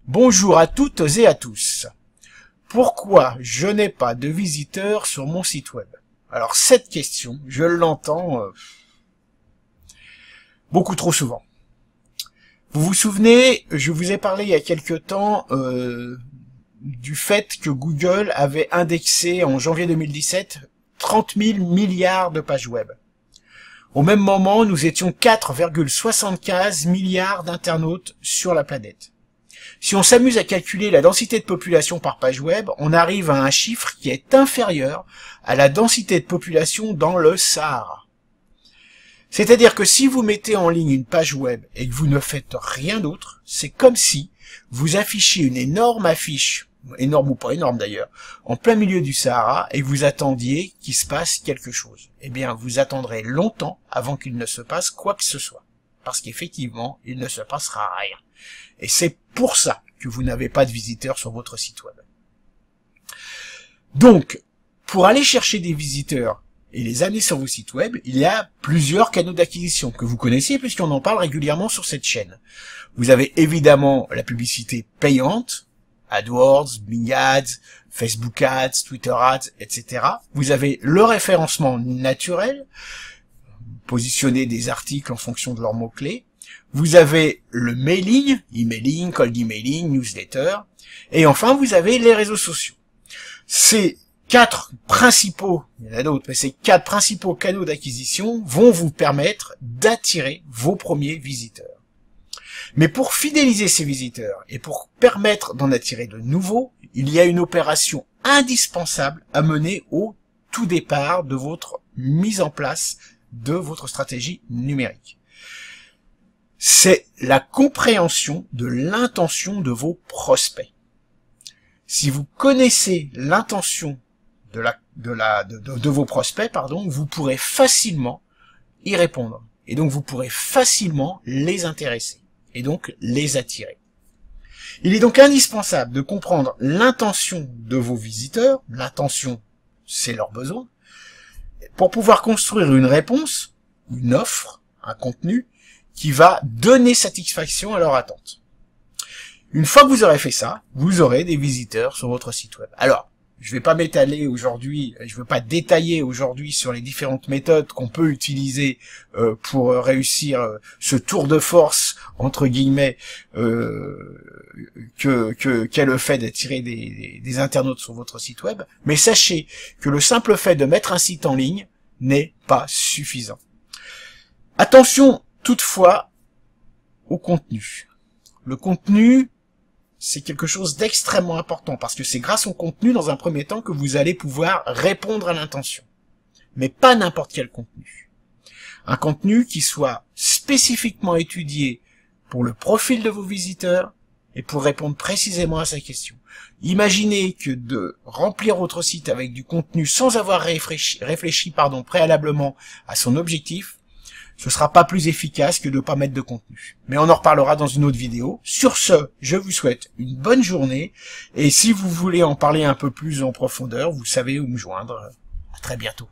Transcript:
Bonjour à toutes et à tous. Pourquoi je n'ai pas de visiteurs sur mon site web? Alors cette question, je l'entends beaucoup trop souvent. Vous vous souvenez, je vous ai parlé il y a quelque temps du fait que Google avait indexé en janvier 2017 30 000 milliards de pages web. Au même moment, nous étions 4,75 milliards d'internautes sur la planète. Si on s'amuse à calculer la densité de population par page web, on arrive à un chiffre qui est inférieur à la densité de population dans le Sahara. C'est-à-dire que si vous mettez en ligne une page web et que vous ne faites rien d'autre, c'est comme si vous affichiez une énorme affiche, énorme ou pas énorme d'ailleurs, en plein milieu du Sahara et vous attendiez qu'il se passe quelque chose. Eh bien, vous attendrez longtemps avant qu'il ne se passe quoi que ce soit. Parce qu'effectivement, il ne se passera rien. Et c'est pour ça que vous n'avez pas de visiteurs sur votre site web. Donc, pour aller chercher des visiteurs et les amener sur vos sites web, il y a plusieurs canaux d'acquisition que vous connaissez puisqu'on en parle régulièrement sur cette chaîne. Vous avez évidemment la publicité payante, AdWords, Bing Ads, Facebook Ads, Twitter Ads, etc. Vous avez le référencement naturel, positionner des articles en fonction de leurs mots-clés. Vous avez le mailing, emailing, cold emailing, newsletter. Et enfin, vous avez les réseaux sociaux. Ces quatre principaux, il y en a d'autres, mais ces quatre principaux canaux d'acquisition vont vous permettre d'attirer vos premiers visiteurs. Mais pour fidéliser ces visiteurs et pour permettre d'en attirer de nouveaux, il y a une opération indispensable à mener au tout départ de votre mise en place de votre stratégie numérique. C'est la compréhension de l'intention de vos prospects. Si vous connaissez l'intention de vos prospects, vous pourrez facilement y répondre. Et donc vous pourrez facilement les intéresser. Et donc les attirer. Il est donc indispensable de comprendre l'intention de vos visiteurs. L'intention, c'est leur besoin. Pour pouvoir construire une réponse, une offre, un contenu, qui va donner satisfaction à leur attente. Une fois que vous aurez fait ça, vous aurez des visiteurs sur votre site web. Alors, je vais pas m'étaler aujourd'hui, je veux pas détailler aujourd'hui sur les différentes méthodes qu'on peut utiliser pour réussir ce tour de force entre guillemets qu'est le fait d'attirer des internautes sur votre site web, mais sachez que le simple fait de mettre un site en ligne n'est pas suffisant. Attention toutefois au contenu. Le contenu, c'est quelque chose d'extrêmement important parce que c'est grâce au contenu, dans un premier temps, que vous allez pouvoir répondre à l'intention. Mais pas n'importe quel contenu. Un contenu qui soit spécifiquement étudié pour le profil de vos visiteurs et pour répondre précisément à sa question. Imaginez que de remplir votre site avec du contenu sans avoir réfléchi préalablement à son objectif, ce sera pas plus efficace que de ne pas mettre de contenu. Mais on en reparlera dans une autre vidéo. Sur ce, je vous souhaite une bonne journée. Et si vous voulez en parler un peu plus en profondeur, vous savez où me joindre. À très bientôt.